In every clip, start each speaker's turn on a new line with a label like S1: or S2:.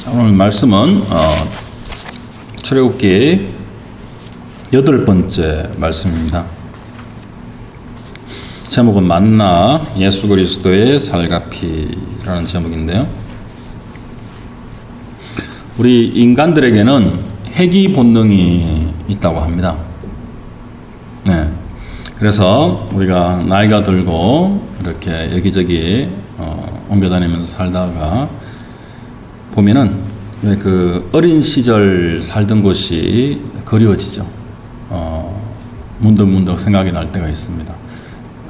S1: 오늘 말씀은 출애굽기 8번째 말씀입니다. 제목은 만나 예수 그리스도의 살갑히라는 제목인데요. 우리 인간들에게는 회귀 본능이 있다고 합니다. 네. 그래서 우리가 나이가 들고 이렇게 여기저기 옮겨 다니면서 살다가 보면은 그 어린 시절 살던 곳이 그리워지죠. 문득문득 생각이 날 때가 있습니다.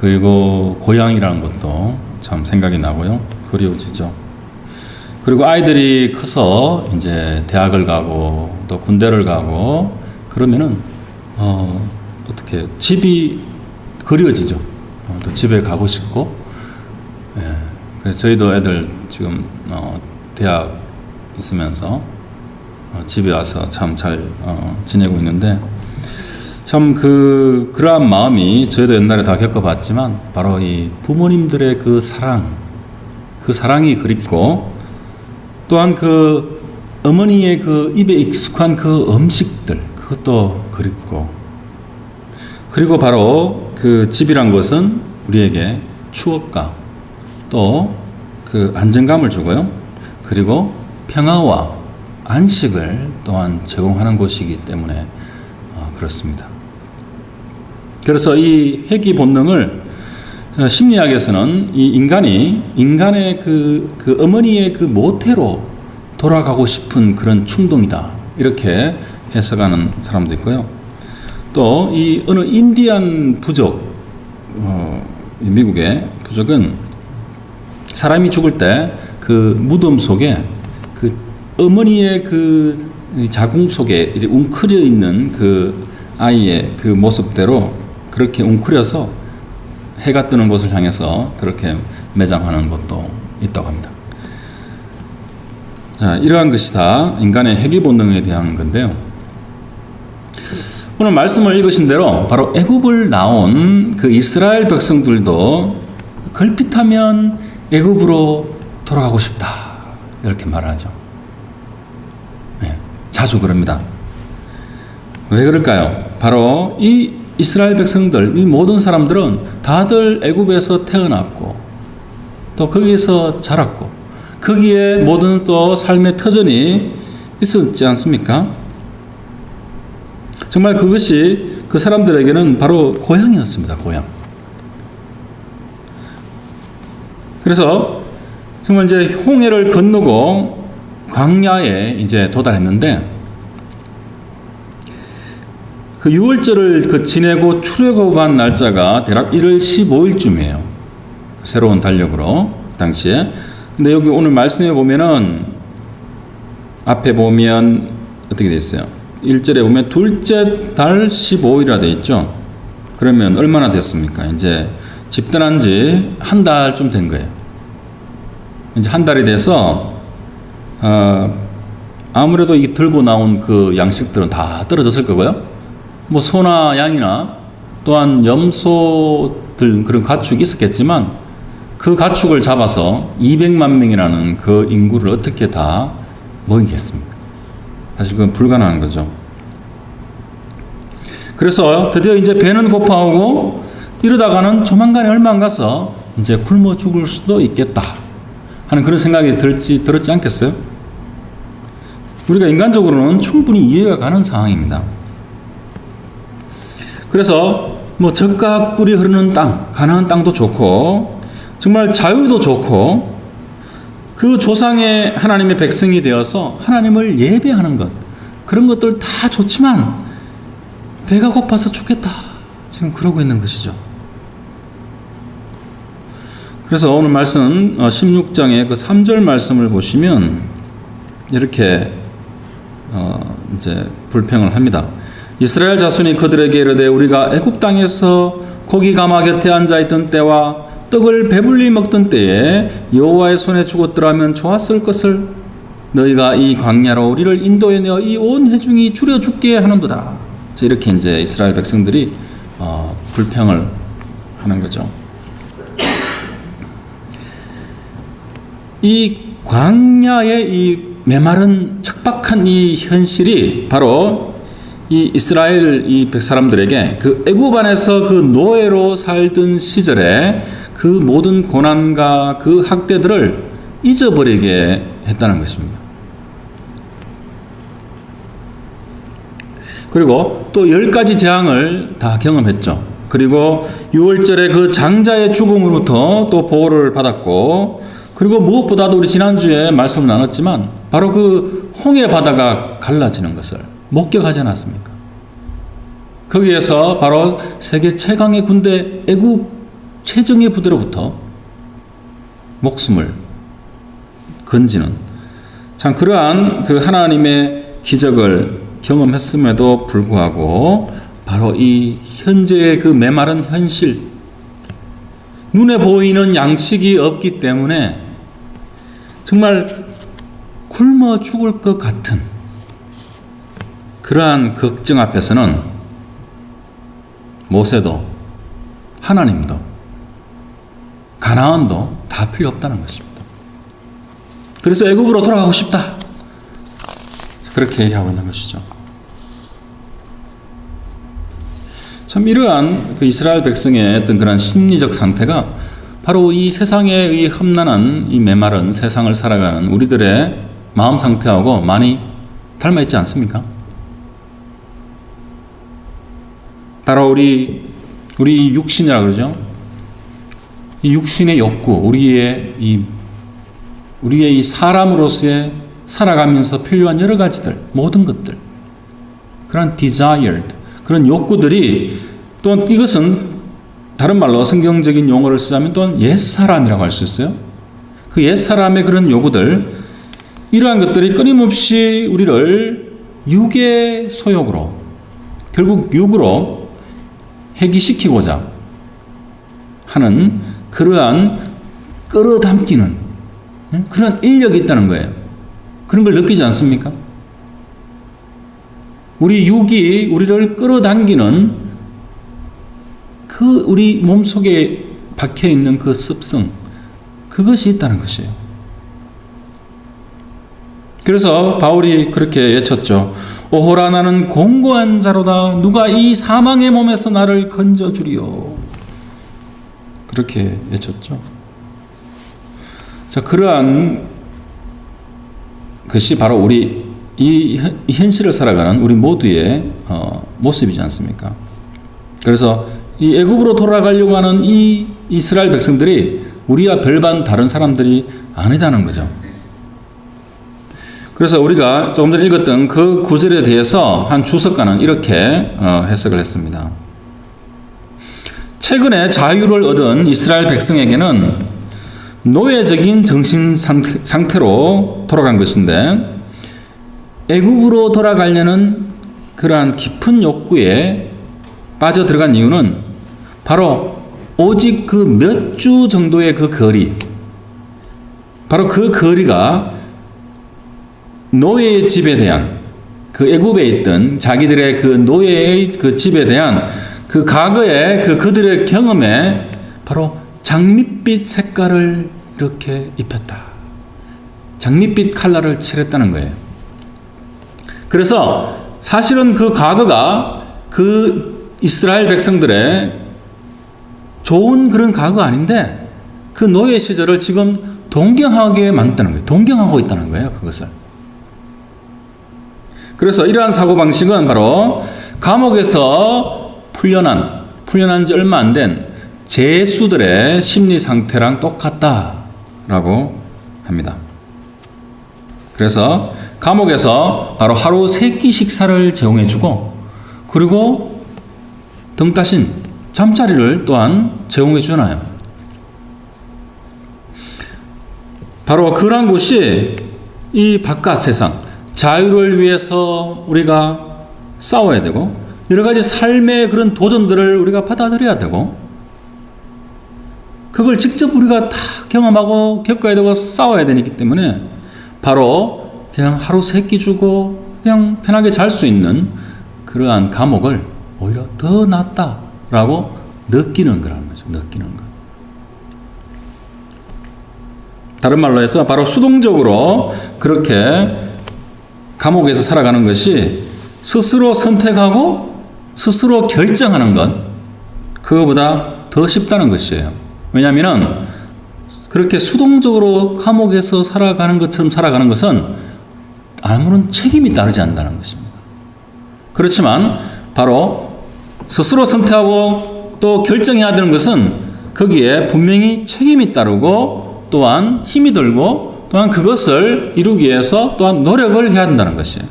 S1: 그리고 고향이라는 것도 참 생각이 나고요. 그리워지죠. 그리고 아이들이 커서 이제 대학을 가고 또 군대를 가고 그러면은 어떻게 집이 그리워지죠. 또 집에 가고 싶고. 예. 그래서 저희도 애들 지금 대학 있으면서 집에 와서 참 잘 지내고 있는데 참 그러한 마음이 저희도 옛날에 다 겪어봤지만 바로 이 부모님들의 그 사랑이 그립고 또한 그 어머니의 그 입에 익숙한 그 음식들 그것도 그립고 그리고 바로 그 집이란 것은 우리에게 추억과 또 그 안정감을 주고요. 그리고 평화와 안식을 또한 제공하는 곳이기 때문에 그렇습니다. 그래서 이 회귀 본능을 심리학에서는 이 인간의 그 어머니의 그 모태로 돌아가고 싶은 그런 충동이다 이렇게 해석하는 사람도 있고요. 또 이 어느 인디안 부족 미국의 부족은 사람이 죽을 때 그 무덤 속에 그 어머니의 그 자궁 속에 웅크려 있는 그 아이의 그 모습대로 그렇게 웅크려서 해가 뜨는 곳을 향해서 그렇게 매장하는 것도 있다고 합니다. 자, 이러한 것이 다 인간의 회귀 본능에 대한 건데요. 오늘 말씀을 읽으신 대로 바로 애굽을 나온 그 이스라엘 백성들도 걸핏하면 애굽으로 돌아가고 싶다 이렇게 말하죠. 네, 자주 그럽니다. 왜 그럴까요? 바로 이 이스라엘 백성들, 이 모든 사람들은 다들 애굽에서 태어났고 또 거기에서 자랐고 거기에 모든 또 삶의 터전이 있었지 않습니까? 정말 그것이 그 사람들에게는 바로 고향이었습니다. 고향. 그래서 정말 이제 홍해를 건너고 광야에 이제 도달했는데 그 6월절을 지내고 출애굽한 날짜가 대략 1월 15일쯤이에요. 새로운 달력으로 당시에. 근데 여기 오늘 말씀해 보면은 앞에 보면 어떻게 돼 있어요? 1절에 보면 둘째 달 15일이라 돼 있죠. 그러면 얼마나 됐습니까? 이제 집 떠난 지 한 달쯤 된 거예요. 이제 한 달이 돼서 아무래도 이 들고 나온 그 양식들은 다 떨어졌을 거고요. 뭐 소나 양이나 또한 염소들 그런 가축이 있었겠지만 그 가축을 잡아서 200만 명이라는 그 인구를 어떻게 다 먹이겠습니까? 사실 그건 불가능한 거죠. 그래서 드디어 이제 배는 고파오고 이러다가는 조만간에 얼마 안 가서 이제 굶어 죽을 수도 있겠다 하는 그런 생각이 들었지 않겠어요? 우리가 인간적으로는 충분히 이해가 가는 상황입니다. 그래서 뭐 젖과 꿀이 흐르는 땅, 가나안 땅도 좋고 정말 자유도 좋고 그 조상의 하나님의 백성이 되어서 하나님을 예배하는 것 그런 것들 다 좋지만 배가 고파서 죽겠다 지금 그러고 있는 것이죠. 그래서 오늘 말씀 16장의 그 3절 말씀을 보시면 이렇게 이제 불평을 합니다. 이스라엘 자손이 그들에게 이르되 우리가 애굽 땅에서 고기 가마 곁에 앉아 있던 때와 떡을 배불리 먹던 때에 여호와의 손에 죽었더라면 좋았을 것을 너희가 이 광야로 우리를 인도해 내어 이 온 회중이 줄여 죽게 하는도다. 이렇게 이제 이스라엘 백성들이 불평을 하는 거죠. 이 광야의 이 메마른 척박한 이 현실이 바로 이 이스라엘 이 사람들에게 그 애굽 안에서 그 노예로 살던 시절에 그 모든 고난과 그 학대들을 잊어버리게 했다는 것입니다. 그리고 또 10가지 재앙을 다 경험했죠. 그리고 6월절에 그 장자의 죽음으로부터 또 보호를 받았고, 그리고 무엇보다도 우리 지난주에 말씀을 나눴지만 바로 그 홍해 바다가 갈라지는 것을 목격하지 않았습니까? 거기에서 바로 세계 최강의 군대 애굽 최정예 부대로부터 목숨을 건지는 참 그러한 그 하나님의 기적을 경험했음에도 불구하고 바로 이 현재의 그 메마른 현실, 눈에 보이는 양식이 없기 때문에 정말 굶어 죽을 것 같은 그러한 걱정 앞에서는 모세도 하나님도 가나안도 다 필요 없다는 것입니다. 그래서 애굽으로 돌아가고 싶다, 그렇게 얘기하고 있는 것이죠. 참 이러한 그 이스라엘 백성의 어떤 그런 심리적 상태가 바로 이 세상의 이 험난한 이 메마른 세상을 살아가는 우리들의 마음 상태하고 많이 닮아 있지 않습니까? 바로 우리 육신이라 그러죠. 이 육신의 욕구, 우리의 이 사람으로서의 살아가면서 필요한 여러 가지들, 모든 것들, 그런 desired, 그런 욕구들이 또 이것은 다른 말로 성경적인 용어를 쓰자면 또한 옛사람이라고 할 수 있어요. 그 옛사람의 그런 요구들, 이러한 것들이 끊임없이 우리를 육의 소욕으로, 결국 육으로 해기시키고자 하는 그러한 끌어당기는 그런 인력이 있다는 거예요. 그런 걸 느끼지 않습니까? 우리 육이 우리를 끌어당기는 그 우리 몸속에 박혀있는 그 습성, 그것이 있다는 것이에요. 그래서 바울이 그렇게 외쳤죠. 오호라, 나는 공고한 자로다. 누가 이 사망의 몸에서 나를 건져주리요. 그렇게 외쳤죠. 자, 그러한 것이 바로 우리 이 현실을 살아가는 우리 모두의 모습이지 않습니까? 그래서 이 애굽으로 돌아가려고 하는 이 이스라엘 백성들이 우리와 별반 다른 사람들이 아니다는 거죠. 그래서 우리가 조금 전에 읽었던 그 구절에 대해서 한 주석가는 이렇게 해석을 했습니다. 최근에 자유를 얻은 이스라엘 백성에게는 노예적인 정신 상태로 돌아간 것인데, 애굽으로 돌아가려는 그러한 깊은 욕구에 빠져 들어간 이유는 바로 오직 그 몇 주 정도의 그 거리, 바로 그 거리가 노예의 집에 대한, 그 애굽에 있던 자기들의 그 노예의 그 집에 대한 그 과거의 그 그들의 경험에 바로 장밋빛 색깔을 이렇게 입혔다. 장밋빛 컬러를 칠했다는 거예요. 그래서 사실은 그 과거가 그 이스라엘 백성들의 좋은 그런 과거가 아닌데 그 노예 시절을 지금 동경하게 만든다는 거예요. 동경하고 있다는 거예요, 그것을. 그래서 이러한 사고방식은 바로 감옥에서 풀려난 지 얼마 안 된 죄수들의 심리 상태랑 똑같다라고 합니다. 그래서 감옥에서 바로 하루 3끼 식사를 제공해주고, 그리고 등 따신 잠자리를 또한 제공해 주나요? 바로 그런 곳이 이 바깥 세상, 자유를 위해서 우리가 싸워야 되고, 여러 가지 삶의 그런 도전들을 우리가 받아들여야 되고, 그걸 직접 우리가 다 경험하고 겪어야 되고 싸워야 되기 때문에 바로 그냥 하루 3끼 주고 그냥 편하게 잘 수 있는 그러한 감옥을 오히려 더 낫다라고 느끼는 거라는 거죠. 느끼는 거. 다른 말로 해서 바로 수동적으로 그렇게 감옥에서 살아가는 것이 스스로 선택하고 스스로 결정하는 것, 그거보다 더 쉽다는 것이에요. 왜냐하면 그렇게 수동적으로 감옥에서 살아가는 것처럼 살아가는 것은 아무런 책임이 따르지 않는다는 것입니다. 그렇지만 바로 스스로 선택하고 또 결정해야 되는 것은 거기에 분명히 책임이 따르고 또한 힘이 들고 또한 그것을 이루기 위해서 또한 노력을 해야 한다는 것이에요.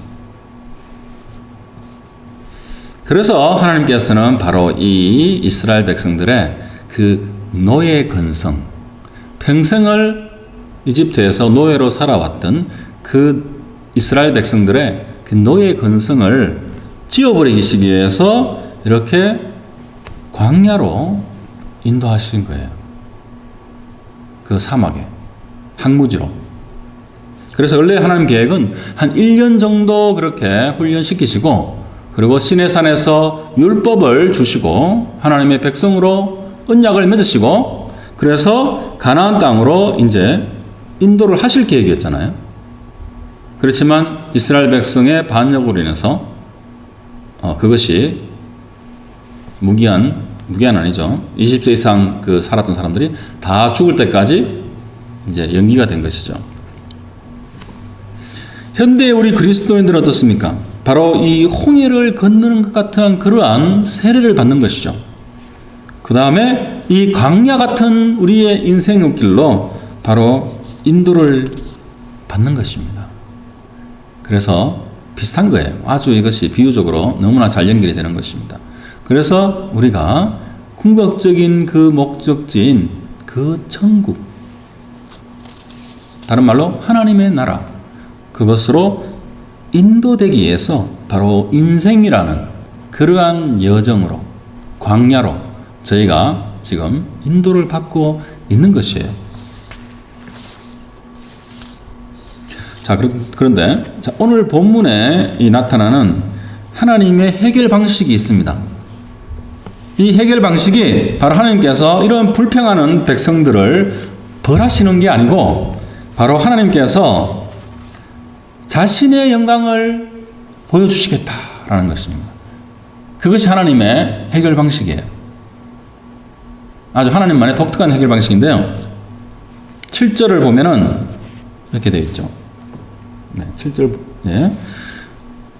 S1: 그래서 하나님께서는 바로 이 이스라엘 백성들의 그 노예 근성, 평생을 이집트에서 노예로 살아왔던 그 이스라엘 백성들의 그 노예 근성을 지워버리기 위해서 이렇게 광야로 인도하신 거예요. 그 사막에, 항무지로. 그래서 원래 하나님 계획은 한 1년 정도 그렇게 훈련시키시고 그리고 시내산에서 율법을 주시고 하나님의 백성으로 언약을 맺으시고 그래서 가나안 땅으로 이제 인도를 하실 계획이었잖아요. 그렇지만 이스라엘 백성의 반역으로 인해서 그것이 무기한 아니죠. 20세 이상 그 살았던 사람들이 다 죽을 때까지 이제 연기가 된 것이죠. 현대의 우리 그리스도인들은 어떻습니까? 바로 이 홍해를 건너는 것 같은 그러한 세례를 받는 것이죠. 그 다음에 이 광야 같은 우리의 인생의 길로 바로 인도를 받는 것입니다. 그래서 비슷한 거예요. 아주 이것이 비유적으로 너무나 잘 연결이 되는 것입니다. 그래서 우리가 궁극적인 그 목적지인 그 천국, 다른 말로 하나님의 나라, 그것으로 인도되기 위해서 바로 인생이라는 그러한 여정으로, 광야로 저희가 지금 인도를 받고 있는 것이에요. 자, 그런데 오늘 본문에 나타나는 하나님의 해결 방식이 있습니다. 이 해결 방식이 바로 하나님께서 이런 불평하는 백성들을 벌하시는 게 아니고 바로 하나님께서 자신의 영광을 보여주시겠다라는 것입니다. 그것이 하나님의 해결 방식이에요. 아주 하나님만의 독특한 해결 방식인데요. 7절을 보면은 이렇게 되어 있죠. 네, 7절. 예.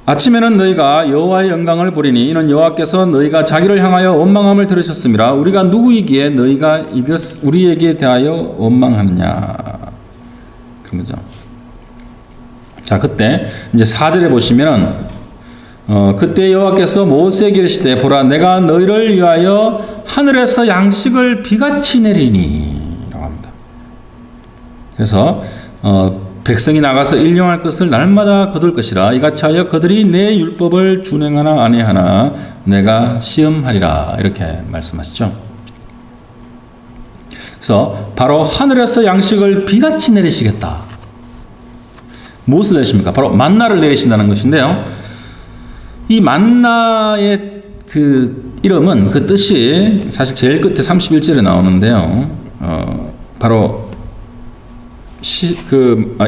S1: 아침에는 너희가 여호와의 영광을 보리니 이는 여호와께서 너희가 자기를 향하여 원망함을 들으셨음이라. 우리가 누구이기에 너희가 우리에게 대하여 원망하느냐. 그런 거죠. 자, 그때 이제 4절에 보시면은 그때 여호와께서 모세에게 이르시되 보라 내가 너희를 위하여 하늘에서 양식을 비같이 내리니 라고 합니다. 그래서 백성이 나가서 일용할 것을 날마다 거둘 것이라. 이같이 하여 그들이 내 율법을 준행하나 아니하나 내가 시험하리라. 이렇게 말씀하시죠. 그래서 바로 하늘에서 양식을 비같이 내리시겠다. 무엇을 내리십니까? 바로 만나를 내리신다는 것인데요. 이 만나의 그 이름은 그 뜻이 사실 제일 끝에 31절에 나오는데요. 바로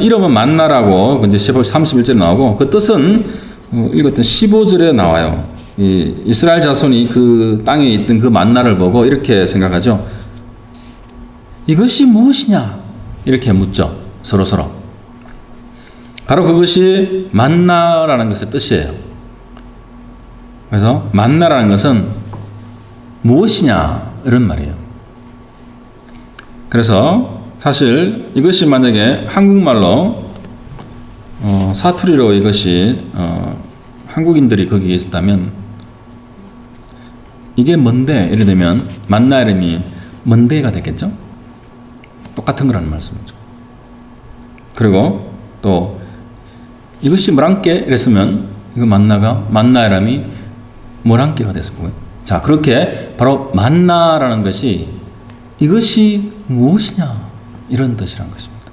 S1: 이름은 만나라고 이제 31절에 나오고 그 뜻은 읽었던 15절에 나와요. 이스라엘 자손이 그 땅에 있던 그 만나를 보고 이렇게 생각하죠. 이것이 무엇이냐? 이렇게 묻죠. 서로. 바로 그것이 만나라는 것의 뜻이에요. 그래서 만나라는 것은 무엇이냐? 이런 말이에요. 그래서 사실 이것이 만약에 한국말로 사투리로 이것이 한국인들이 거기에 있었다면 이게 뭔데? 이래 되면 만나 이름이 뭔데가 됐겠죠? 똑같은 거라는 말씀이죠. 그리고 또 이것이 뭐란께 이랬으면 이거 만나 이름이 뭐란께가 됐을 거고요. 자, 그렇게 바로 만나라는 것이 이것이 무엇이냐? 이런 뜻이란 것입니다.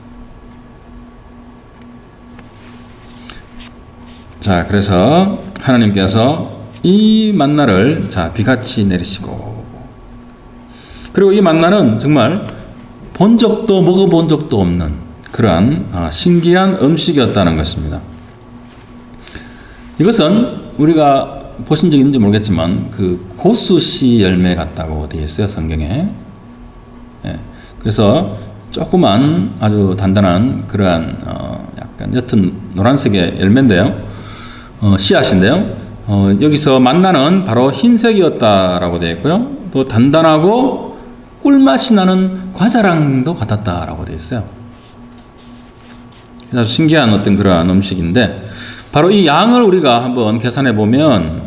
S1: 자, 그래서 하나님께서 이 만나를 비같이 내리시고 그리고 이 만나는 정말 본 적도 먹어본 적도 없는 그러한 신기한 음식이었다는 것입니다. 이것은 우리가 보신 적 있는지 모르겠지만 그 고수씨 열매 같다고 되어 있어요, 성경에. 예, 그래서 조그만 아주 단단한 그러한 약간 옅은 노란색의 열매인데요, 씨앗인데요. 여기서 만나는 바로 흰색이었다라고 되어 있고요. 또 단단하고 꿀맛이 나는 과자랑도 같았다라고 되어 있어요. 아주 신기한 어떤 그러한 음식인데, 바로 이 양을 우리가 한번 계산해 보면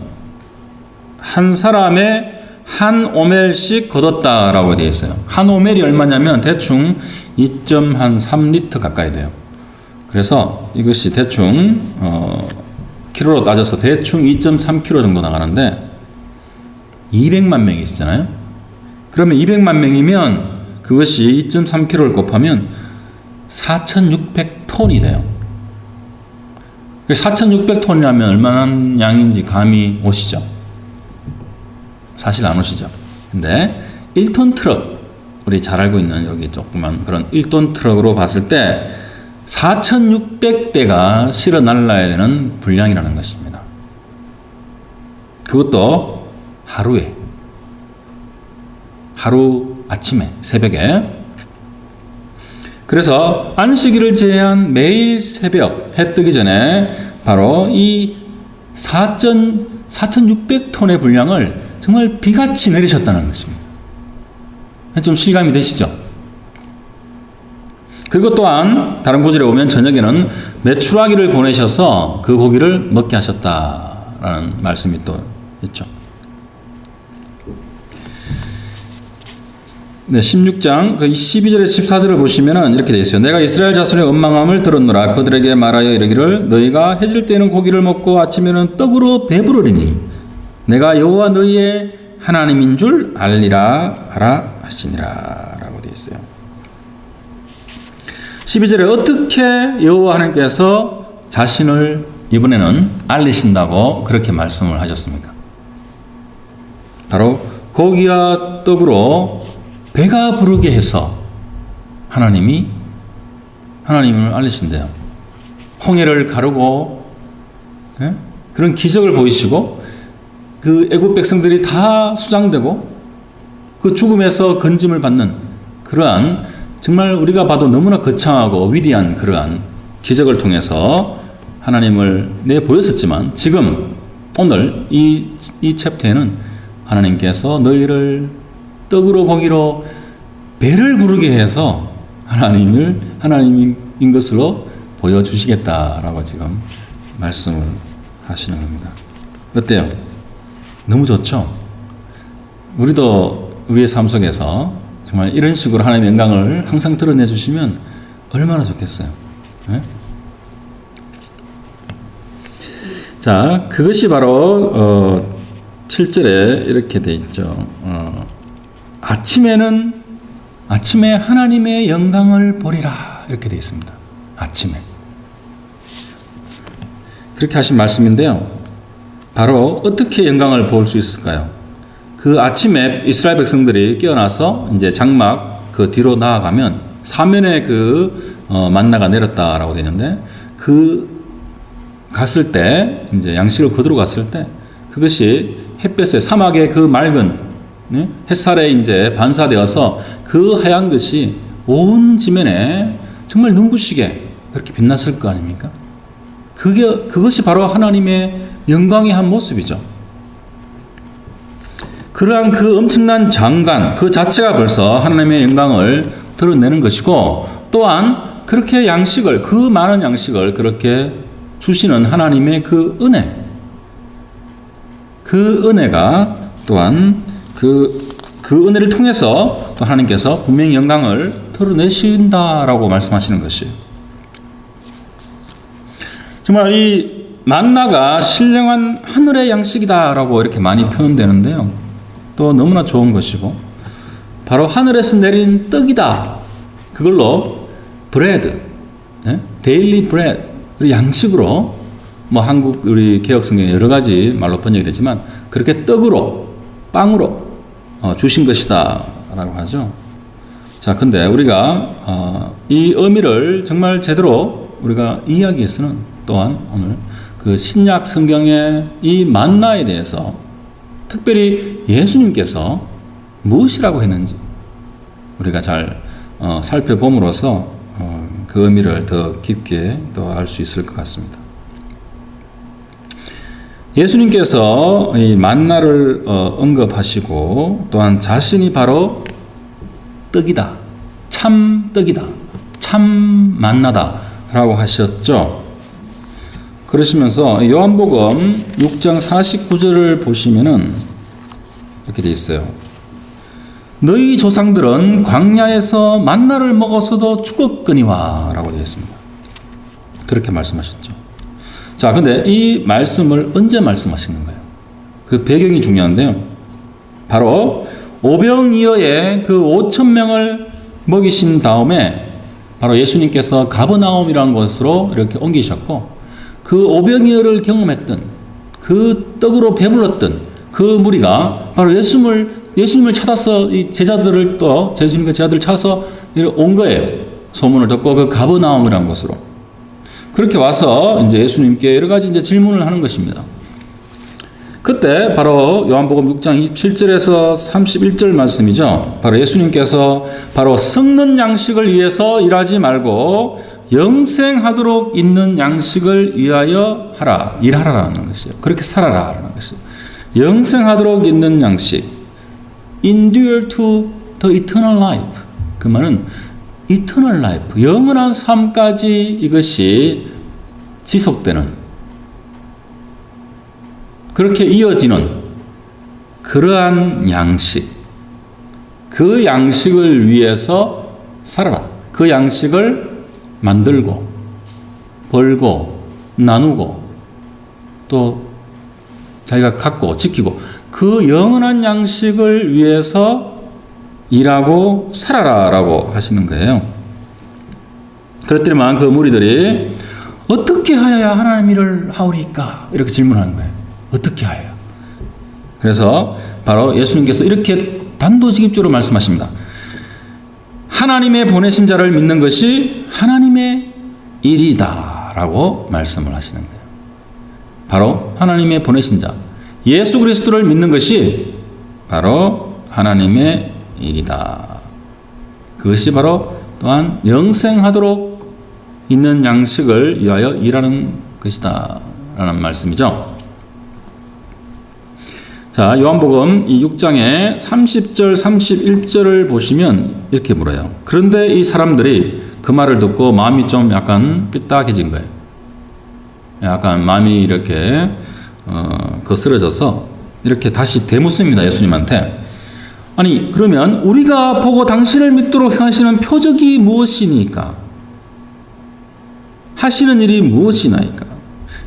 S1: 한 사람의 한 오멜씩 거뒀다라고 되어 있어요. 한 오멜이 얼마냐면 대충 2.3리터 가까이 돼요. 그래서 이것이 대충 키로로 따져서 대충 2.3kg 정도 나가는데 200만 명이 있잖아요. 그러면 200만 명이면 그것이 2.3kg를 곱하면 4,600톤이 돼요. 4,600톤이라면 얼마나 양인지 감이 오시죠? 사실 안 오시죠? 근데 1톤 트럭, 우리 잘 알고 있는 여기 조그만 그런 1톤 트럭으로 봤을 때 4,600대가 실어 날라야 되는 분량이라는 것입니다. 그것도 하루에, 하루 아침에, 새벽에. 그래서 안식일을 제외한 매일 새벽 해 뜨기 전에 바로 이 4,600톤의 분량을 정말 비같이 내리셨다는 것입니다. 좀 실감이 되시죠? 그리고 또한 다른 구절에 보면 저녁에는 메추라기를 보내셔서 그 고기를 먹게 하셨다라는 말씀이 또 있죠. 네, 16장 12절에 14절을 보시면은 이렇게 되어 있어요. 내가 이스라엘 자손의 원망함을 들었노라. 그들에게 말하여 이르기를 너희가 해질 때는 고기를 먹고 아침에는 떡으로 배부르리니 내가 여호와 너희의 하나님인 줄 알리라 하라 하시니라 라고 되어 있어요. 12절에 어떻게 여호와 하나님께서 자신을 이번에는 알리신다고 그렇게 말씀을 하셨습니까? 바로 고기와 떡으로 배가 부르게 해서 하나님을 알리신대요. 홍해를 가르고, 예? 그런 기적을 보이시고 그 애굽 백성들이 다 수장되고 그 죽음에서 건짐을 받는 그러한 정말 우리가 봐도 너무나 거창하고 위대한 그러한 기적을 통해서 하나님을 내보였었지만 지금 오늘 이 챕터에는 하나님께서 너희를 떡으로 고기로 배를 부르게 해서 하나님인 것으로 보여주시겠다라고 지금 말씀을 하시는 겁니다. 어때요? 너무 좋죠? 우리도 우리의 삶 속에서 정말 이런 식으로 하나님의 영광을 항상 드러내 주시면 얼마나 좋겠어요. 네? 자, 그것이 바로 7절에 이렇게 돼 있죠. 아침에 하나님의 영광을 보리라 이렇게 되어 있습니다. 아침에 그렇게 하신 말씀인데요. 바로 어떻게 영광을 볼 수 있을까요? 그 아침에 이스라엘 백성들이 깨어나서 이제 장막 그 뒤로 나아가면 사면에 그 만나가 내렸다라고 되는데 그 갔을 때 이제 양식을 거두러 갔을 때 그것이 햇볕에 사막의 그 맑은 햇살에 이제 반사되어서 그 하얀 것이 온 지면에 정말 눈부시게 그렇게 빛났을 거 아닙니까? 그것이 바로 하나님의 영광의 한 모습이죠. 그러한 그 엄청난 장관 그 자체가 벌써 하나님의 영광을 드러내는 것이고 또한 그렇게 양식을 그 많은 양식을 그렇게 주시는 하나님의 그 은혜가 또한 그 은혜를 통해서 또 하나님께서 분명히 영광을 드러내신다라고 말씀하시는 것이에요. 정말 이 만나가 신령한 하늘의 양식이다라고 이렇게 많이 표현되는데요. 또 너무나 좋은 것이고 바로 하늘에서 내린 떡이다. 그걸로 브레드, 데일리 브레드, 양식으로 뭐 한국 우리 개혁성경에 여러 가지 말로 번역이 되지만 그렇게 떡으로 빵으로 주신 것이다 라고 하죠. 자, 근데 우리가 이 의미를 정말 제대로 우리가 이해하기 위해서는 또한 오늘 그 신약 성경의 이 만나에 대해서 특별히 예수님께서 무엇이라고 했는지 우리가 잘 살펴봄으로써 그 의미를 더 깊게 또 알 수 있을 것 같습니다. 예수님께서 이 만나를 언급하시고 또한 자신이 바로 떡이다, 참 떡이다, 참 만나다 라고 하셨죠. 그러시면서 요한복음 6장 49절을 보시면은 이렇게 돼 있어요. 너희 조상들은 광야에서 만나를 먹어서도 죽었거니와 라고 되어 있습니다. 그렇게 말씀하셨죠. 자, 근데 이 말씀을 언제 말씀하신 건가요? 그 배경이 중요한데요. 바로 오병이어의 그 5,000명을 먹이신 다음에 바로 예수님께서 가버나움이라는 곳으로 이렇게 옮기셨고 그 오병이어를 경험했던 그 떡으로 배불렀던 그 무리가 바로 예수님을 찾아서 이 제자들을 또 예수님과 제자들을 찾아서 온 거예요. 소문을 듣고 그 가버나움이라는 곳으로. 그렇게 와서 이제 예수님께 여러 가지 이제 질문을 하는 것입니다. 그때 바로 요한복음 6장 27절에서 31절 말씀이죠. 바로 예수님께서 바로 썩는 양식을 위해서 일하지 말고 영생하도록 있는 양식을 위하여 하라. 일하라라는 것이에요. 그렇게 살아라라는 것이에요. 영생하도록 있는 양식. Endure to the eternal life. 그 말은 eternal life. 영원한 삶까지 이것이 지속되는 그렇게 이어지는 그러한 양식, 그 양식을 위해서 살아라. 그 양식을 만들고 벌고 나누고 또 자기가 갖고 지키고 그 영원한 양식을 위해서 일하고 살아라라고 하시는 거예요. 그렇더니만 그 무리들이 어떻게 하여야 하나님 일을 하오리까? 이렇게 질문하는 거예요. 어떻게 하여야? 그래서 바로 예수님께서 이렇게 단도직입적으로 말씀하십니다. 하나님의 보내신 자를 믿는 것이 하나님의 일이다 라고 말씀을 하시는 거예요. 바로 하나님의 보내신 자 예수 그리스도를 믿는 것이 바로 하나님의 일이다. 그것이 바로 또한 영생하도록 있는 양식을 위하여 일하는 것이다 라는 말씀이죠. 자, 요한복음 이 6장의 30절 31절을 보시면 이렇게 물어요. 그런데 이 사람들이 그 말을 듣고 마음이 좀 약간 삐딱해진 거예요. 약간 마음이 이렇게 거스러져서 이렇게 다시 되묻습니다. 예수님한테. 아니 그러면 우리가 보고 당신을 믿도록 하시는 표적이 무엇이니까? 하시는 일이 무엇이나이까?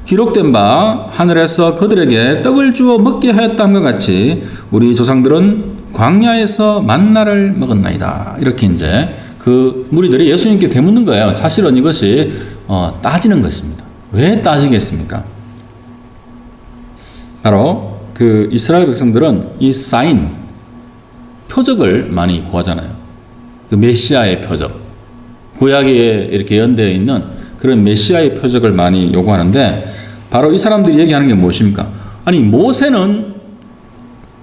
S1: 기록된 바 하늘에서 그들에게 떡을 주어 먹게 하였다함과 같이 우리 조상들은 광야에서 만나를 먹었나이다. 이렇게 이제 그 무리들이 예수님께 되묻는 거예요. 사실은 이것이 따지는 것입니다. 왜 따지겠습니까? 바로 그 이스라엘 백성들은 이 사인, 표적을 많이 구하잖아요. 그 메시아의 표적, 구약에 이렇게 연되어 있는 그런 메시아의 표적을 많이 요구하는데 바로 이 사람들이 얘기하는 게 무엇입니까? 아니 모세는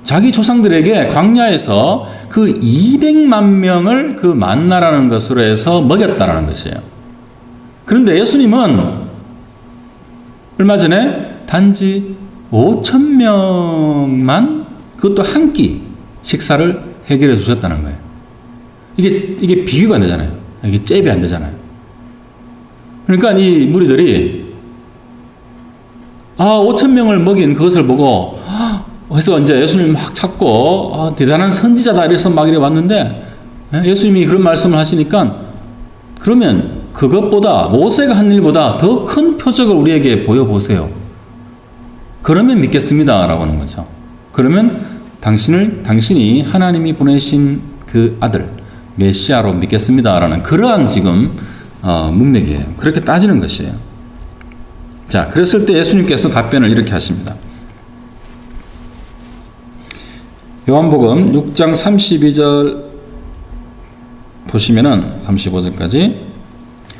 S1: 자기 조상들에게 광야에서 그 200만 명을 그 만나라는 것으로 해서 먹였다라는 것이에요. 그런데 예수님은 얼마 전에 단지 5,000명만 그것도 한 끼 식사를 해결해 주셨다는 거예요. 이게 비교가 안 되잖아요. 이게 잽이 안 되잖아요. 그러니까 이 무리들이 5,000명을 먹인 그것을 보고 해서 이제 예수님을 막 찾고 대단한 선지자다 이래서 막 이래 왔는데 예수님이 그런 말씀을 하시니까 그러면 그것보다 모세가 한 일보다 더 큰 표적을 우리에게 보여보세요. 그러면 믿겠습니다 라고 하는 거죠. 그러면 당신이 하나님이 보내신 그 아들 메시아로 믿겠습니다 라는 그러한 지금 문맥이에요. 그렇게 따지는 것이에요. 자, 그랬을 때 예수님께서 답변을 이렇게 하십니다. 요한복음 6장 32절
S2: 보시면은 35절까지.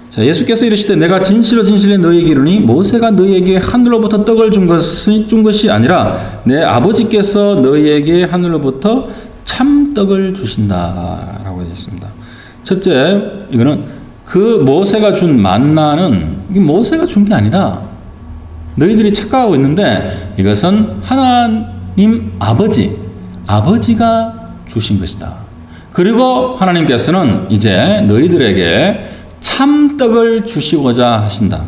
S2: 자, 예수께서 이르시되 내가 진실로 진실로 너희에게 이르니 모세가 너희에게 하늘로부터 떡을 준 것이 아니라 내 아버지께서 너희에게 하늘로부터 참떡을 주신다라고 되어 있습니다. 첫째, 이거는 그 모세가 준 만나는 이 모세가 준 게 아니다. 너희들이 착각하고 있는데 이것은 하나님 아버지가 주신 것이다. 그리고 하나님께서는 이제 너희들에게 참떡을 주시고자 하신다.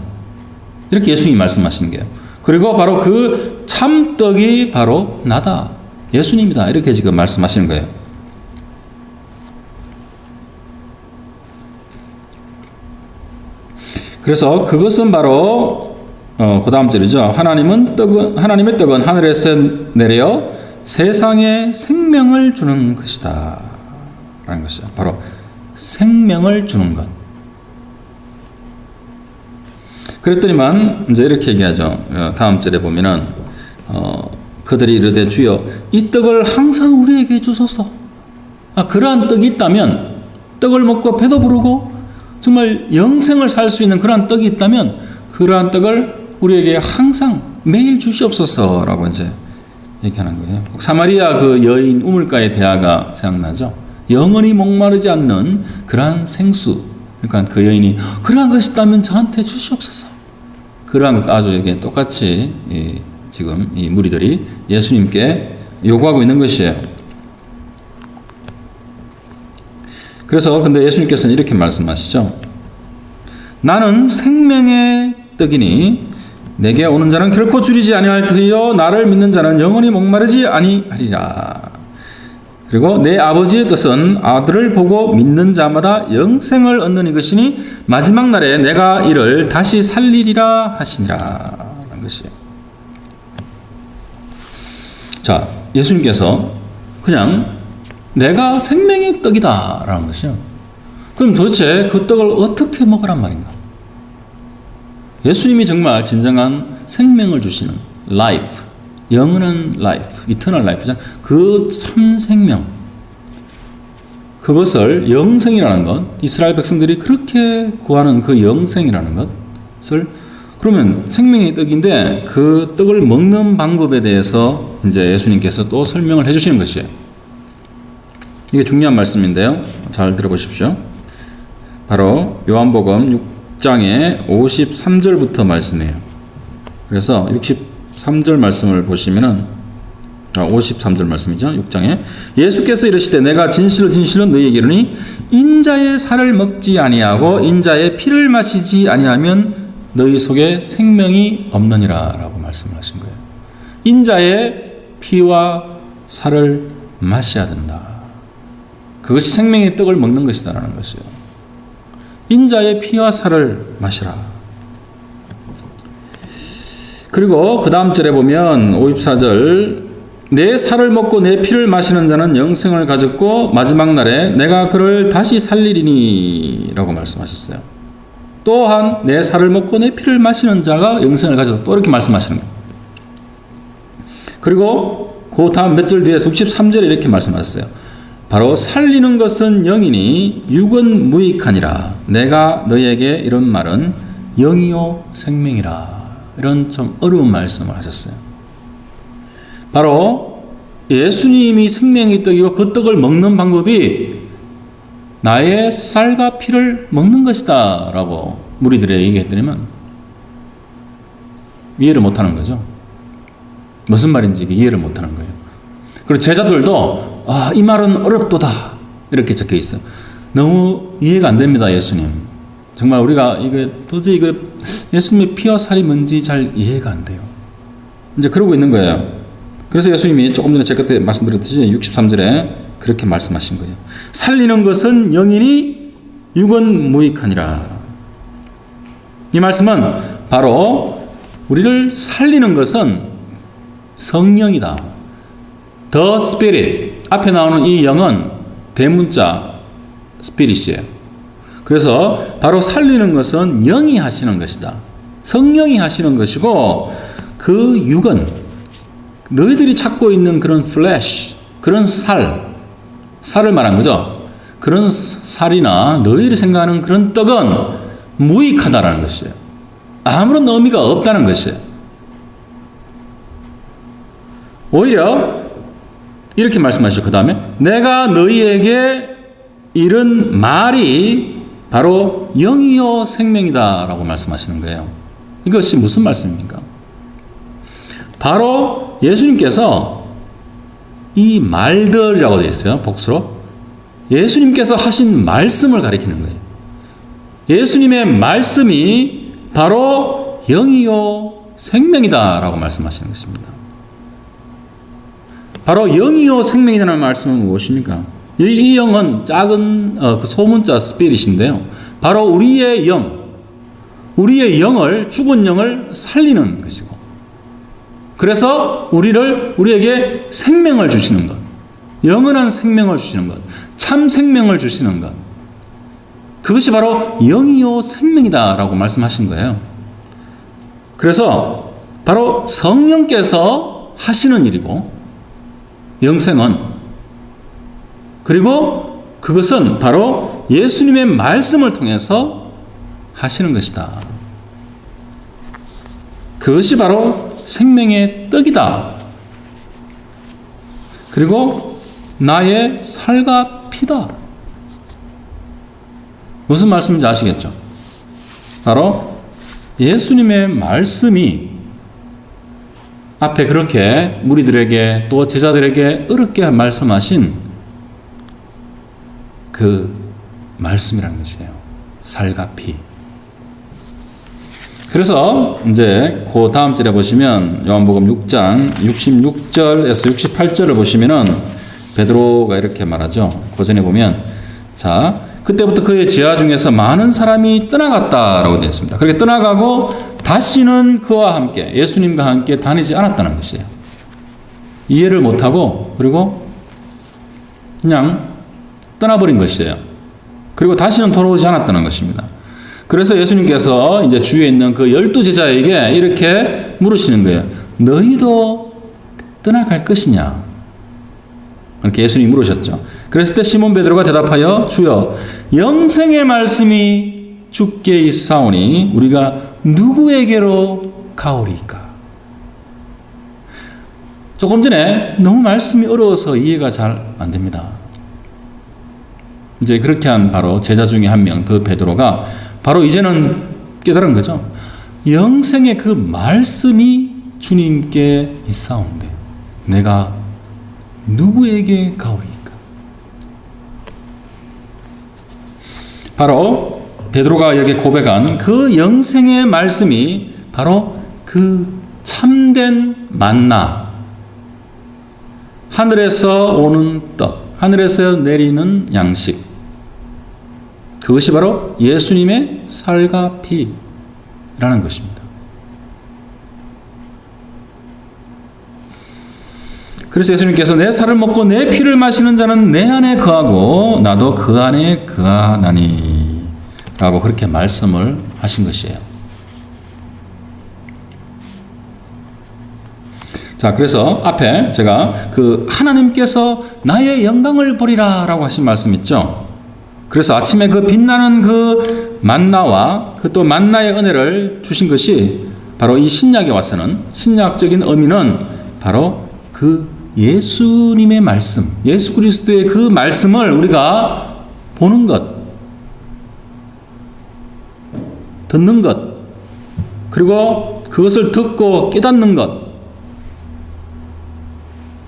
S2: 이렇게 예수님이 말씀하시는 거예요. 그리고 바로 그 참떡이 바로 나다. 예수님이다. 이렇게 지금 말씀하시는 거예요. 그래서 그것은 바로 그 다음 절이죠. 하나님의 떡은 하늘에서 내려 세상에 생명을 주는 것이다. 라는 것이죠. 바로 생명을 주는 것. 그랬더니만 이제 이렇게 얘기하죠. 다음 절에 보면은 그들이 이르되 주여 이 떡을 항상 우리에게 주소서. 그러한 떡이 있다면 떡을 먹고 배도 부르고 정말 영생을 살 수 있는 그러한 떡이 있다면 그러한 떡을 우리에게 항상 매일 주시옵소서라고 이제 얘기하는 거예요. 사마리아 그 여인 우물가의 대화가 생각나죠. 영원히 목마르지 않는 그러한 생수. 그러니까 그 여인이 그러한 것이 있다면 저한테 주시옵소서. 그러한 것과 아주 이게 똑같이 지금 이 무리들이 예수님께 요구하고 있는 것이에요. 그래서 근데 예수님께서는 이렇게 말씀하시죠. 나는 생명의 떡이니 내게 오는 자는 결코 줄이지 아니할 터이요 나를 믿는 자는 영원히 목마르지 아니하리라. 그리고 내 아버지의 뜻은 아들을 보고 믿는 자마다 영생을 얻는 이것이니 마지막 날에 내가 이를 다시 살리리라 하시니라 라는 것이에요. 자, 예수님께서 그냥 내가 생명의 떡이다 라는 것이요. 그럼 도대체 그 떡을 어떻게 먹으란 말인가? 예수님이 정말 진정한 생명을 주시는 life, 영원한 life, eternal life, 그 참 생명, 그것을 영생이라는 것, 이스라엘 백성들이 그렇게 구하는 그 영생이라는 것을, 그러면 생명의 떡인데 그 떡을 먹는 방법에 대해서 이제 예수님께서 또 설명을 해주시는 것이에요. 이게 중요한 말씀인데요. 잘 들어보십시오. 바로 요한복음 6장의 53절부터 말씀이에요. 그래서 63절 말씀을 보시면은 53절 말씀이죠. 6장에 예수께서 이르시되 내가 진실로 너희에게 이르니 인자의 살을 먹지 아니하고 인자의 피를 마시지 아니하면 너희 속에 생명이 없느니라 라고 말씀을 하신 거예요. 인자의 피와 살을 마셔야 된다. 그것이 생명의 떡을 먹는 것이다 라는 것이요. 인자의 피와 살을 마시라. 그리고 그 다음 절에 보면 54절 내 살을 먹고 내 피를 마시는 자는 영생을 가졌고 마지막 날에 내가 그를 다시 살리리니 라고 말씀하셨어요. 또한 내 살을 먹고 내 피를 마시는 자가 영생을 가졌다. 또 이렇게 말씀하시는 거예요. 그리고 그 다음 몇 절 뒤에서 63절에 이렇게 말씀하셨어요. 바로 살리는 것은 영이니 육은 무익하니라. 내가 너희에게 이런 말은 영이요 생명이라. 이런 좀 어려운 말씀을 하셨어요. 바로 예수님이 생명의 떡이고 그 떡을 먹는 방법이 나의 쌀과 피를 먹는 것이다 라고 무리들에게 얘기했더니만 이해를 못하는 거죠. 무슨 말인지 이해를 못하는 거예요. 그리고 제자들도 이 말은 어렵도다 이렇게 적혀 있어요. 너무 이해가 안 됩니다. 예수님 정말 우리가 이게 도저히 예수님의 피와 살이 뭔지 잘 이해가 안 돼요. 이제 그러고 있는 거예요. 그래서 예수님이 조금 전에 제가 그때 말씀드렸듯이 63절에 그렇게 말씀하신 거예요. 살리는 것은 영이니 육은 무익하니라. 이 말씀은 바로 우리를 살리는 것은 성령이다. The Spirit. 앞에 나오는 이 영은 대문자 Spirit이에요. 그래서 바로 살리는 것은 영이 하시는 것이다. 성령이 하시는 것이고 그 육은 너희들이 찾고 있는 그런 flesh, 그런 살을 말한 거죠. 그런 살이나 너희들이 생각하는 그런 떡은 무익하다라는 것이에요. 아무런 의미가 없다는 것이에요. 오히려 이렇게 말씀하시죠. 그 다음에 내가 너희에게 이른 말이 바로 영이요 생명이다 라고 말씀하시는 거예요. 이것이 무슨 말씀입니까? 바로 예수님께서 이 말들이라고 되어 있어요. 복수로. 예수님께서 하신 말씀을 가리키는 거예요. 예수님의 말씀이 바로 영이요 생명이다 라고 말씀하시는 것입니다. 바로 영이요 생명이라는 말씀은 무엇입니까? 이 영은 작은 그 소문자 스피릿인데요. 바로 우리의 우리의 영을, 죽은 영을 살리는 것이고, 그래서 우리에게 생명을 주시는 것, 영원한 생명을 주시는 것, 참 생명을 주시는 것, 그것이 바로 영이요 생명이다라고 말씀하신 거예요. 그래서 바로 성령께서 하시는 일이고, 영생은, 그리고 그것은 바로 예수님의 말씀을 통해서 하시는 것이다. 그것이 바로 생명의 떡이다. 그리고 나의 살과 피다. 무슨 말씀인지 아시겠죠? 바로 예수님의 말씀이 앞에 그렇게 무리들에게 또 제자들에게 어렵게 말씀하신 그 말씀이라는 것이에요. 살과 피. 그래서 이제 그 다음 절에 보시면 요한복음 6장 66절에서 68절을 보시면은 베드로가 이렇게 말하죠. 그 전에 보면 자, 그때부터 그의 제자 중에서 많은 사람이 떠나갔다라고 되어 있습니다. 그렇게 떠나가고 다시는 그와 함께 예수님과 함께 다니지 않았다는 것이에요. 이해를 못하고 그리고 그냥 떠나버린 것이에요. 그리고 다시는 돌아오지 않았다는 것입니다. 그래서 예수님께서 이제 주위에 있는 그 12제자에게 이렇게 물으시는 거예요. 너희도 떠나갈 것이냐? 이렇게 예수님이 물으셨죠. 그랬을 때 시몬 베드로가 대답하여 주여 영생의 말씀이 주께 있사오니 우리가 누구에게로 가오리까? 조금 전에 너무 말씀이 어려워서 이해가 잘 안 됩니다. 이제 그렇게 한 바로 제자 중에 한 명, 그 베드로가 바로 이제는 깨달은 거죠. 영생의 그 말씀이 주님께 있사온데 내가 누구에게 가오리까? 바로 베드로가 여기 고백한 그 영생의 말씀이 바로 그 참된 만나, 하늘에서 오는 떡, 하늘에서 내리는 양식, 그것이 바로 예수님의 살과 피라는 것입니다. 그래서 예수님께서 내 살을 먹고 내 피를 마시는 자는 내 안에 거하고 나도 그 안에 거하나니 라고 그렇게 말씀을 하신 것이에요. 자, 그래서 앞에 제가 그 하나님께서 나의 영광을 보리라 라고 하신 말씀 있죠. 그래서 아침에 그 빛나는 그 만나와 그 또 만나의 은혜를 주신 것이 바로 이 신약에 와서는 신약적인 의미는 바로 그 예수님의 말씀, 예수 그리스도의 그 말씀을 우리가 보는 것, 듣는 것, 그리고 그것을 듣고 깨닫는 것,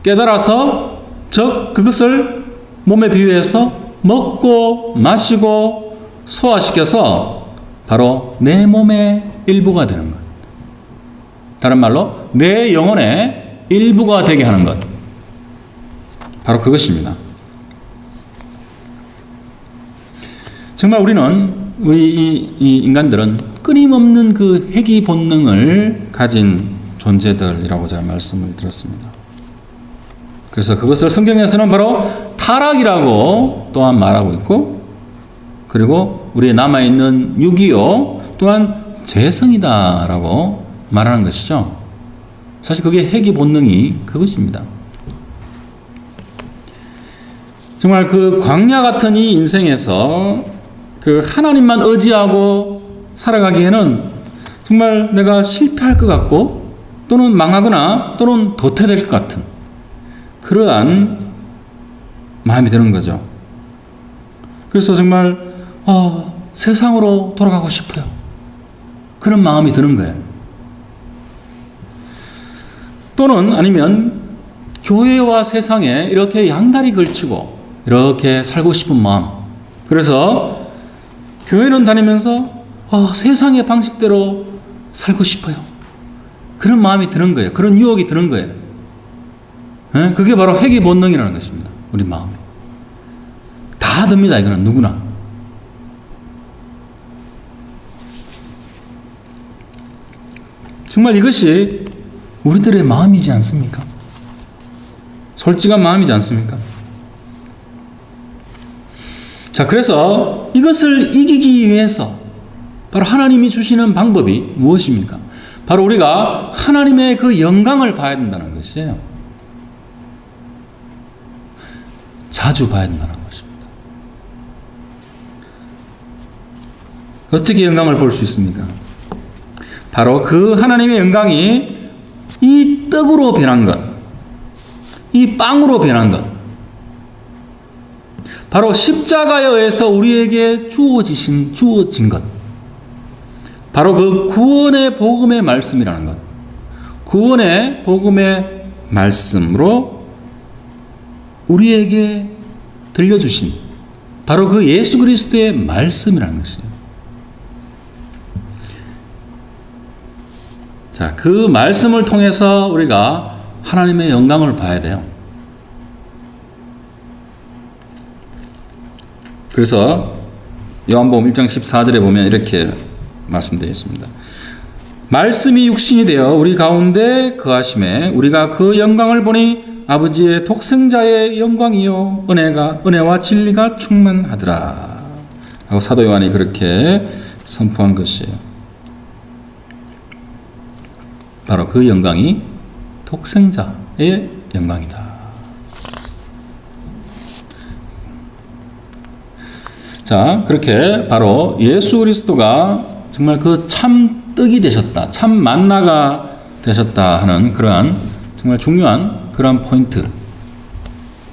S2: 깨달아서 즉 그것을 몸에 비유해서 먹고 마시고 소화시켜서 바로 내 몸의 일부가 되는 것. 다른 말로 내 영혼의 일부가 되게 하는 것. 바로 그것입니다. 정말 우리 이 인간들은 끊임없는 그 회귀 본능을 가진 존재들이라고 제가 말씀을 드렸습니다. 그래서 그것을 성경에서는 바로 타락이라고 또한 말하고 있고, 그리고 우리의 남아있는 육이요 또한 재성이다라고 말하는 것이죠. 사실 그게 회귀 본능이 그것입니다.
S1: 정말 그 광야 같은 이 인생에서 그 하나님만 의지하고 살아가기에는 정말 내가 실패할 것 같고 또는 망하거나 또는 도태될 것 같은 그러한 마음이 드는 거죠. 그래서 정말 세상으로 돌아가고 싶어요. 그런 마음이 드는 거예요. 또는 아니면 교회와 세상에 이렇게 양다리 걸치고 이렇게 살고 싶은 마음. 그래서 교회는 다니면서 세상의 방식대로 살고 싶어요. 그런 마음이 드는 거예요. 그런 유혹이 드는 거예요. 그게 바로 회개 본능이라는 것입니다. 우리 마음에. 다 듭니다. 이거는 누구나. 정말 이것이 우리들의 마음이지 않습니까? 솔직한 마음이지 않습니까? 자, 그래서 이것을 이기기 위해서 바로 하나님이 주시는 방법이 무엇입니까? 바로 우리가 하나님의 그 영광을 봐야 된다는 것이에요. 자주 봐야 된다는 것입니다. 어떻게 영광을 볼 수 있습니까? 바로 그 하나님의 영광이 이 떡으로 변한 것, 이 빵으로 변한 것, 바로 십자가에 의해서 우리에게 주어진 것, 바로 그 구원의 복음의 말씀이라는 것, 구원의 복음의 말씀으로 우리에게 들려주신 바로 그 예수 그리스도의 말씀이라는 것이에요. 자, 그 말씀을 통해서 우리가 하나님의 영광을 봐야 돼요. 그래서 요한복음 1장 14절에 보면 이렇게 말씀되어 있습니다. 말씀이 육신이 되어 우리 가운데 거하심에 우리가 그 영광을 보니 아버지의 독생자의 영광이요 은혜와 진리가 충만하더라 하고 사도 요한이 그렇게 선포한 것이에요. 바로 그 영광이 독생자의 영광이다. 자, 그렇게 바로 예수 그리스도가 정말 그 참 떡이 되셨다, 참 만나가 되셨다 하는 그러한 정말 중요한 그러한 포인트.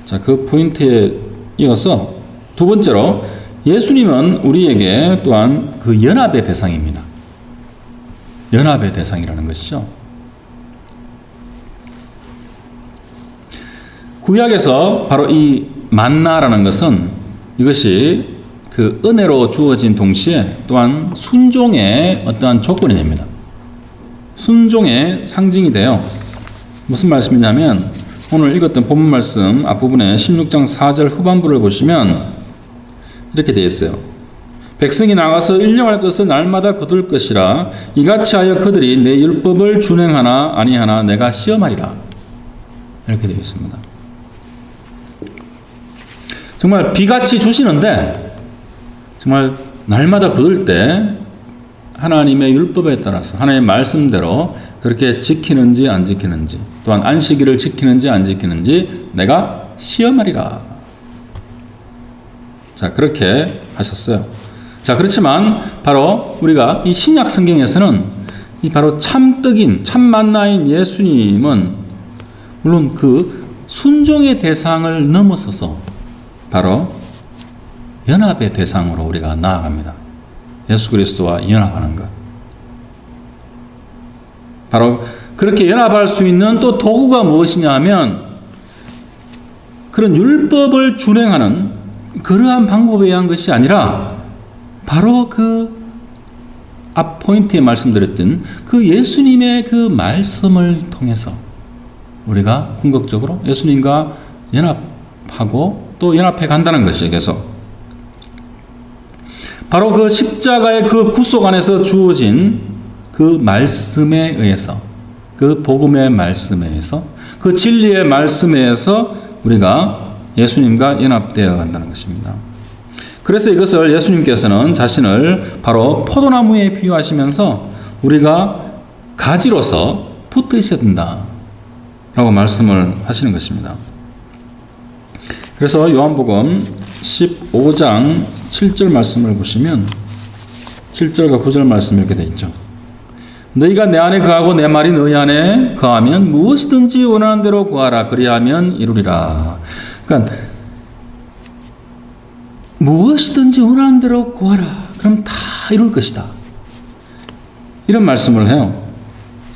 S1: 자, 그 포인트에 이어서 두 번째로 예수님은 우리에게 또한 그 연합의 대상입니다. 연합의 대상이라는 것이죠. 구약에서 바로 이 만나라는 것은 이것이 그 은혜로 주어진 동시에 또한 순종의 어떠한 조건이 됩니다. 순종의 상징이 돼요. 무슨 말씀이냐면 오늘 읽었던 본문 말씀 앞부분에 16장 4절 후반부를 보시면 이렇게 되어 있어요. 백성이 나가서 일령할 것을 날마다 거둘 것이라 이같이 하여 그들이 내 율법을 준행하나 아니하나 내가 시험하리라. 이렇게 되어 있습니다. 정말 비같이 주시는데 정말 날마다 거둘 때 하나님의 율법에 따라서 하나님의 말씀대로 그렇게 지키는지 안 지키는지 또한 안식일을 지키는지 안 지키는지 내가 시험하리라. 자, 그렇게 하셨어요. 자, 그렇지만 바로 우리가 이 신약 성경에서는 이 바로 참떡인 참만나인 예수님은 물론 그 순종의 대상을 넘어서서 바로 연합의 대상으로 우리가 나아갑니다. 예수 그리스도와 연합하는 것. 바로 그렇게 연합할 수 있는 또 도구가 무엇이냐 하면 그런 율법을 준행하는 그러한 방법에 의한 것이 아니라 바로 그 앞 포인트에 말씀드렸던 그 예수님의 그 말씀을 통해서 우리가 궁극적으로 예수님과 연합하고 또 연합해 간다는 것이에요. 계속. 바로 그 십자가의 그 구속 안에서 주어진 그 말씀에 의해서 그 복음의 말씀에 의해서 그 진리의 말씀에 의해서 우리가 예수님과 연합되어 간다는 것입니다. 그래서 이것을 예수님께서는 자신을 바로 포도나무에 비유하시면서 우리가 가지로서 붙어 있어야 된다 라고 말씀을 하시는 것입니다. 그래서 요한복음 15장 7절 말씀을 보시면 7절과 9절 말씀 이렇게 되어 있죠. 너희가 내 안에 거하고 내 말이 너희 안에 거하면 무엇이든지 원하는 대로 구하라. 그리하면 이루리라. 그러니까 무엇이든지 원하는 대로 구하라. 그럼 다 이룰 것이다. 이런 말씀을 해요.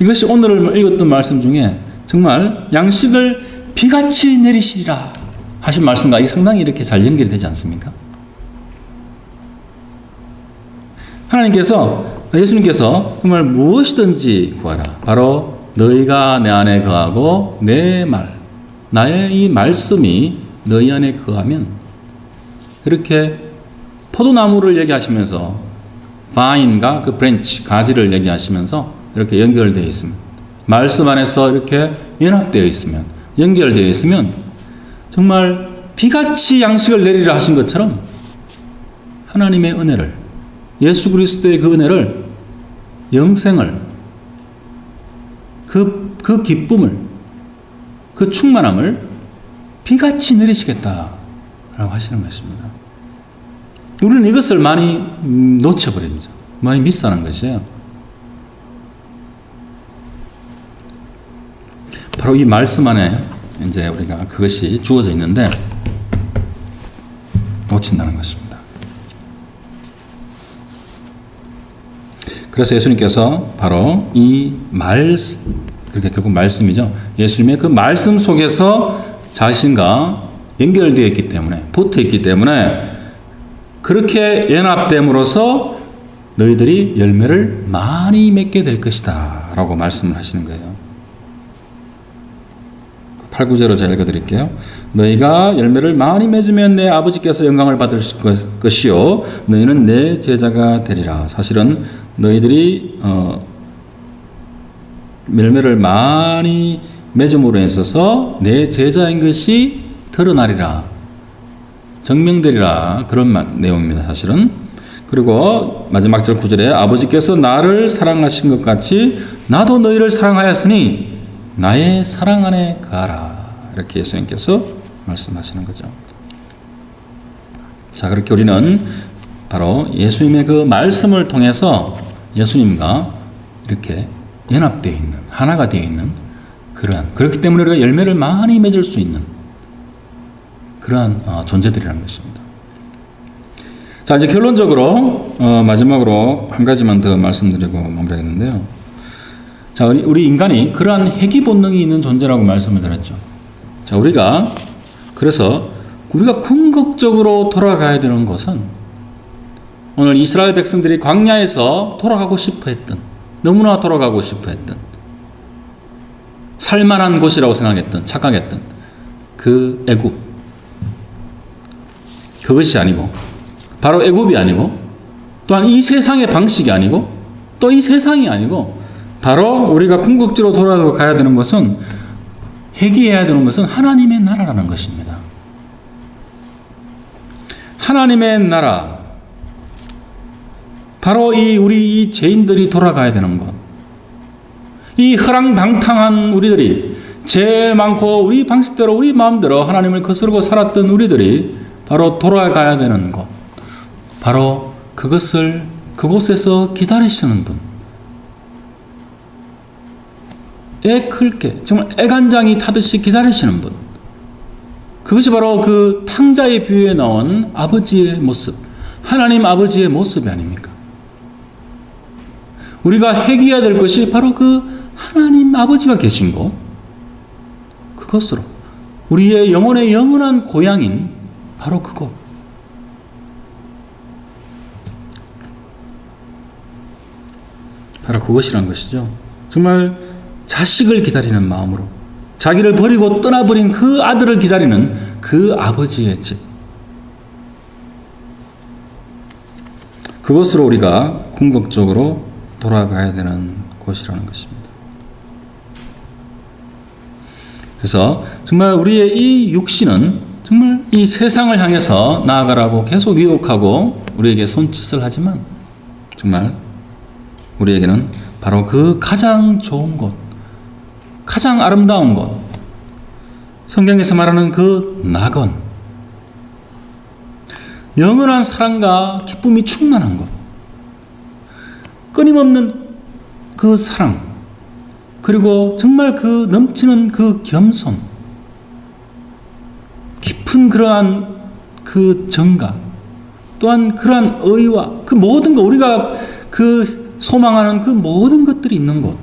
S1: 이것이 오늘 읽었던 말씀 중에 정말 양식을 비같이 내리시리라 하신 말씀과 이게 상당히 이렇게 잘 연결이 되지 않습니까? 예수님께서 정말 무엇이든지 구하라. 바로 너희가 내 안에 거하고 내 말, 나의 이 말씀이 너희 안에 거하면 이렇게 포도나무를 얘기하시면서 바인과 그 브랜치, 가지를 얘기하시면서 이렇게 연결되어 있으면 말씀 안에서 이렇게 연합되어 있으면 연결되어 있으면 정말 비같이 양식을 내리라 하신 것처럼 하나님의 은혜를 예수 그리스도의 그 은혜를 영생을 그 기쁨을 그 충만함을 비같이 내리시겠다라고 하시는 것입니다. 우리는 이것을 많이 놓쳐버립니다. 많이 미스하는 것이에요. 바로 이 말씀 안에 이제 우리가 그것이 주어져 있는데 놓친다는 것입니다. 그래서 예수님께서 바로 이 말씀, 그렇게 결국 말씀이죠. 예수님의 그 말씀 속에서 자신과 연결되어 있기 때문에, 붙어 있기 때문에 그렇게 연합됨으로써 너희들이 열매를 많이 맺게 될 것이다 라고 말씀을 하시는 거예요. 8, 9절을 제가 읽어드릴게요. 너희가 열매를 많이 맺으면 내 아버지께서 영광을 받을 것이요 너희는 내 제자가 되리라. 사실은 너희들이 열매를 많이 맺음으로 있어서 내 제자인 것이 드러나리라. 증명되리라. 그런 내용입니다. 사실은. 그리고 마지막 절 9절에 아버지께서 나를 사랑하신 것 같이 나도 너희를 사랑하였으니 나의 사랑 안에 거하라. 이렇게 예수님께서 말씀하시는 거죠. 자, 그렇게 우리는 바로 예수님의 그 말씀을 통해서 예수님과 이렇게 연합되어 있는, 하나가 되어 있는 그렇기 때문에 우리가 열매를 많이 맺을 수 있는 그러한 존재들이라는 것입니다. 자, 이제 결론적으로 마지막으로 한 가지만 더 말씀드리고 마무리하겠는데요. 자, 우리 인간이 그러한 회귀 본능이 있는 존재라고 말씀을 드렸죠. 자, 그래서 우리가 궁극적으로 돌아가야 되는 것은 오늘 이스라엘 백성들이 광야에서 돌아가고 싶어 했던, 너무나 돌아가고 싶어 했던, 살만한 곳이라고 생각했던, 착각했던 그 애굽. 그것이 아니고, 바로 애굽이 아니고, 또한 이 세상의 방식이 아니고, 또 이 세상이 아니고, 바로 우리가 궁극적으로 돌아가야 되는 것은, 회개해야 되는 것은 하나님의 나라라는 것입니다. 하나님의 나라, 바로 우리 이 죄인들이 돌아가야 되는 것, 이 허랑방탕한 우리들이, 죄 많고 우리 방식대로 우리 마음대로 하나님을 거스르고 살았던 우리들이 바로 돌아가야 되는 것, 바로 그곳에서 기다리시는 분, 애 클게 정말 애간장이 타듯이 기다리시는 분, 그것이 바로 그 탕자의 비유에 나온 아버지의 모습, 하나님 아버지의 모습이 아닙니까? 우리가 회개해야 될 것이 바로 그 하나님 아버지가 계신 곳, 그것으로 우리의 영혼의 영원한 고향인 바로 그곳, 바로 그것이란 것이죠. 정말 자식을 기다리는 마음으로 자기를 버리고 떠나버린 그 아들을 기다리는 그 아버지의 집, 그것으로 우리가 궁극적으로 돌아가야 되는 곳이라는 것입니다. 그래서 정말 우리의 이 육신은 정말 이 세상을 향해서 나아가라고 계속 유혹하고 우리에게 손짓을 하지만 정말 우리에게는 바로 그 가장 좋은 곳, 가장 아름다운 곳, 성경에서 말하는 그 낙원,
S2: 영원한 사랑과 기쁨이 충만한 것, 끊임없는 그 사랑, 그리고 정말 그 넘치는 그 겸손, 깊은 그러한 그 정감, 또한 그러한 의와 그 모든 것, 우리가 그 소망하는 그 모든 것들이 있는 곳,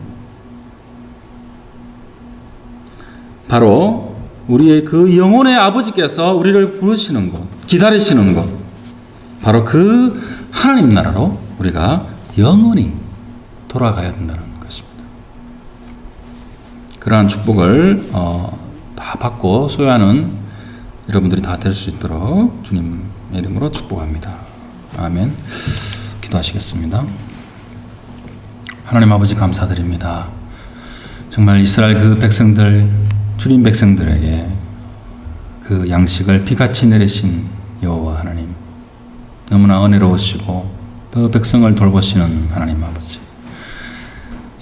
S2: 바로 우리의 그 영혼의 아버지께서 우리를 부르시는 곳, 기다리시는 곳, 바로 그 하나님 나라로 우리가 영원히 돌아가야 된다는 것입니다. 그러한 축복을 다 받고 소유하는 여러분들이 다 될 수 있도록 주님 이름으로 축복합니다. 아멘. 기도하시겠습니다. 하나님 아버지 감사드립니다. 정말 이스라엘 그 백성들, 주님 백성들에게 그 양식을 비같이 내리신 여호와 하나님, 너무나 은혜로우시고 그 백성을 돌보시는 하나님 아버지,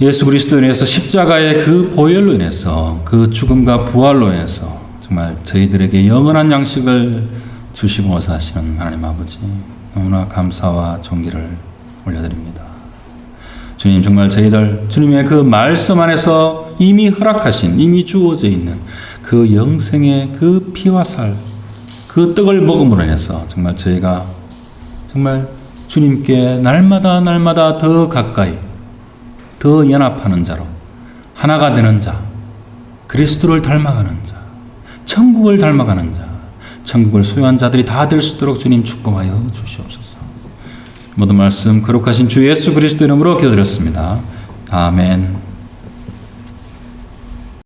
S2: 예수 그리스도로 인해서 십자가의 그 보혈로 인해서 그 죽음과 부활로 인해서 정말 저희들에게 영원한 양식을 주시고 사시는 하나님 아버지, 너무나 감사와 존귀를 올려드립니다. 주님, 정말 저희들 주님의 그 말씀 안에서 이미 허락하신, 이미 주어져 있는 그 영생의 그 피와 살, 그 떡을 먹음으로 인해서 정말 저희가 정말 주님께 날마다 날마다 더 가까이, 더 연합하는 자로, 하나가 되는 자, 그리스도를 닮아가는 자, 천국을 닮아가는 자, 천국을 소유한 자들이 다 될 수 있도록 주님 축복하여 주시옵소서. 모든 말씀 거룩하신 주 예수 그리스도 이름으로 기도드렸습니다. 아멘.